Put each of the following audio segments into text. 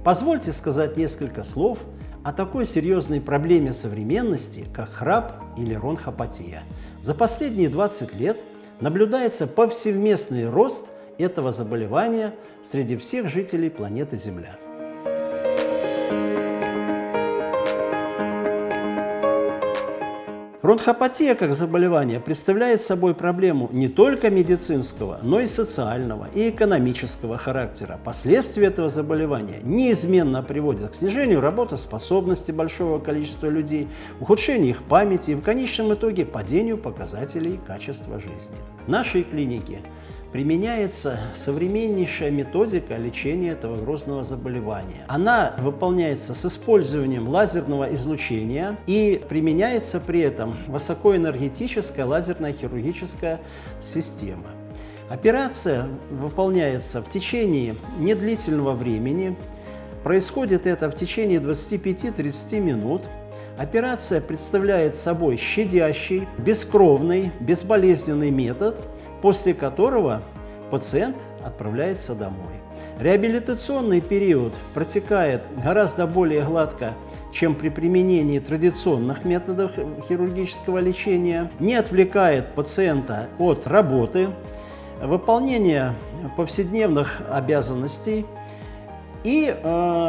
Позвольте сказать несколько слов о такой серьезной проблеме современности, как храп или ронхопатия. За последние 20 лет наблюдается повсеместный рост этого заболевания среди всех жителей планеты Земля. Ронхопатия как заболевание представляет собой проблему не только медицинского, но и социального и экономического характера. Последствия этого заболевания неизменно приводят к снижению работоспособности большого количества людей, ухудшению их памяти и в конечном итоге падению показателей качества жизни. В нашей клинике применяется современнейшая методика лечения этого грозного заболевания. Она выполняется с использованием лазерного излучения и применяется при этом высокоэнергетическая лазерная хирургическая система. Операция выполняется в течение недлительного времени. Происходит это в течение 25-30 минут. Операция представляет собой щадящий, бескровный, безболезненный метод, после которого пациент отправляется домой. Реабилитационный период протекает гораздо более гладко, чем при применении традиционных методов хирургического лечения, не отвлекает пациента от работы, выполнения повседневных обязанностей и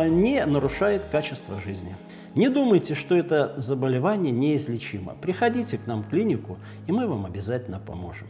не нарушает качество жизни. Не думайте, что это заболевание неизлечимо. Приходите к нам в клинику, и мы вам обязательно поможем.